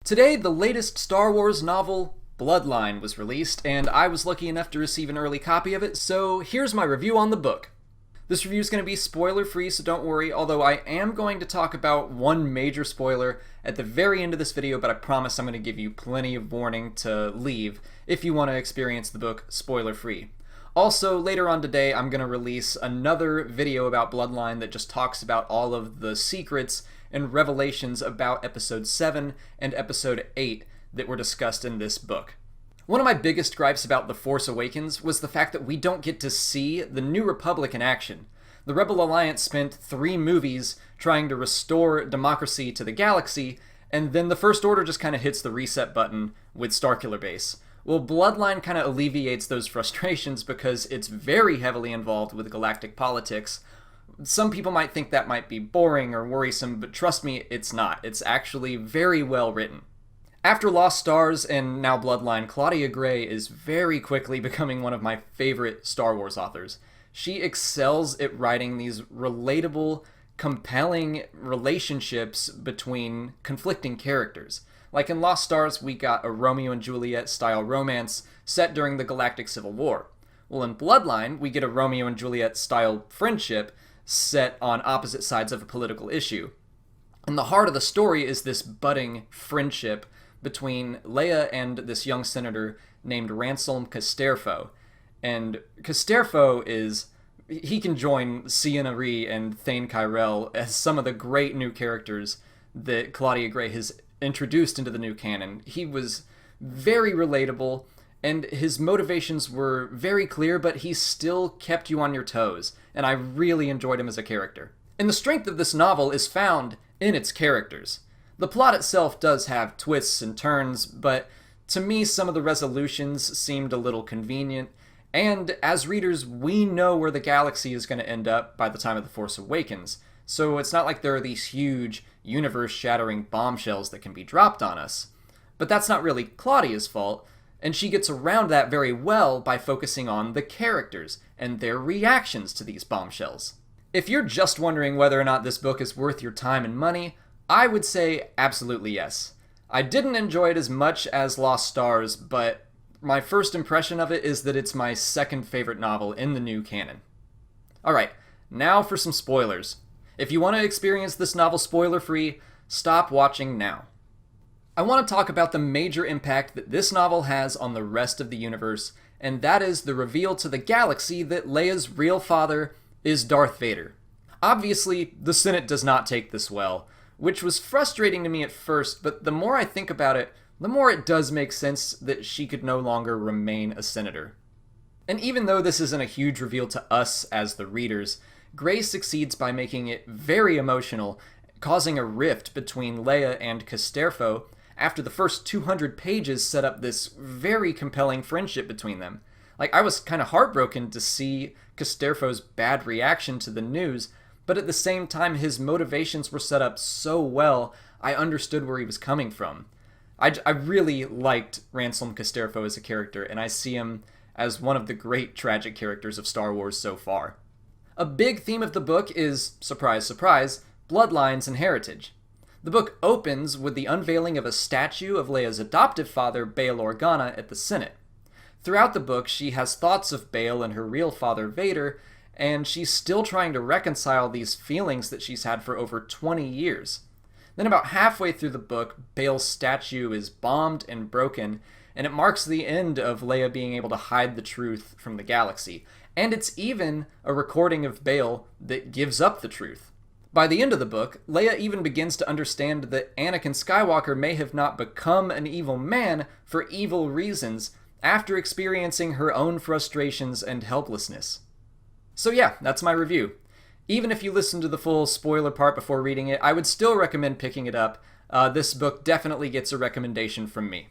Today, the latest Star Wars novel, Bloodline, was released, and I was lucky enough to receive an early copy of it, so here's my review on the book. This review is going to be spoiler-free, so don't worry, although I am going to talk about one major spoiler at the very end of this video, but I promise I'm going to give you plenty of warning to leave if you want to experience the book spoiler-free. Also, later on today, I'm going to release another video about Bloodline that just talks about all of the secrets and revelations about Episode 7 and Episode 8 that were discussed in this book. One of my biggest gripes about The Force Awakens was the fact that we don't get to see the New Republic in action. The Rebel Alliance spent 3 movies trying to restore democracy to the galaxy, and then the First Order just kind of hits the reset button with Starkiller Base. Well, Bloodline kind of alleviates those frustrations because it's very heavily involved with galactic politics. Some people might think that might be boring or worrisome, but trust me, it's not. It's actually very well written. After Lost Stars and now Bloodline, Claudia Gray is very quickly becoming one of my favorite Star Wars authors. She excels at writing these relatable, compelling relationships between conflicting characters. Like in Lost Stars, we got a Romeo and Juliet style romance set during the Galactic Civil War. Well, in Bloodline, we get a Romeo and Juliet style friendship set on opposite sides of a political issue. And the heart of the story is this budding friendship between Leia and this young senator named Ransom Casterfo. And Casterfo he can join Sienna Rhee and Thane Kyrell as some of the great new characters that Claudia Gray has introduced into the new canon. He was very relatable, and his motivations were very clear, but he still kept you on your toes, and I really enjoyed him as a character. And the strength of this novel is found in its characters. The plot itself does have twists and turns, but to me some of the resolutions seemed a little convenient, and as readers, we know where the galaxy is going to end up by the time of The Force Awakens, so it's not like there are these huge, universe-shattering bombshells that can be dropped on us. But that's not really Claudia's fault, and she gets around that very well by focusing on the characters and their reactions to these bombshells. If you're just wondering whether or not this book is worth your time and money, I would say absolutely yes. I didn't enjoy it as much as Lost Stars, but my first impression of it is that it's my second favorite novel in the new canon. Alright, now for some spoilers. If you want to experience this novel spoiler-free, stop watching now. I want to talk about the major impact that this novel has on the rest of the universe, and that is the reveal to the galaxy that Leia's real father is Darth Vader. Obviously, the Senate does not take this well, which was frustrating to me at first, but the more I think about it, the more it does make sense that she could no longer remain a senator. And even though this isn't a huge reveal to us as the readers, Gray succeeds by making it very emotional, causing a rift between Leia and Casterfo after the first 200 pages set up this very compelling friendship between them. Like, I was kind of heartbroken to see Casterfo's bad reaction to the news, but at the same time his motivations were set up so well, I understood where he was coming from. I really liked Ransom Casterfo as a character, and I see him as one of the great tragic characters of Star Wars so far. A big theme of the book is, surprise, surprise, bloodlines and heritage. The book opens with the unveiling of a statue of Leia's adoptive father, Bail Organa, at the Senate. Throughout the book, she has thoughts of Bail and her real father, Vader, and she's still trying to reconcile these feelings that she's had for over 20 years. Then about halfway through the book, Bail's statue is bombed and broken, and it marks the end of Leia being able to hide the truth from the galaxy. And it's even a recording of Bail that gives up the truth. By the end of the book, Leia even begins to understand that Anakin Skywalker may have not become an evil man for evil reasons after experiencing her own frustrations and helplessness. So yeah, that's my review. Even if you listen to the full spoiler part before reading it, I would still recommend picking it up. This book definitely gets a recommendation from me.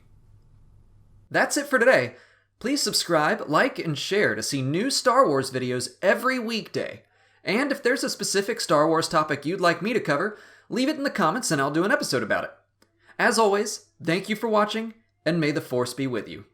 That's it for today. Please subscribe, like, and share to see new Star Wars videos every weekday. And if there's a specific Star Wars topic you'd like me to cover, leave it in the comments and I'll do an episode about it. As always, thank you for watching, and may the Force be with you.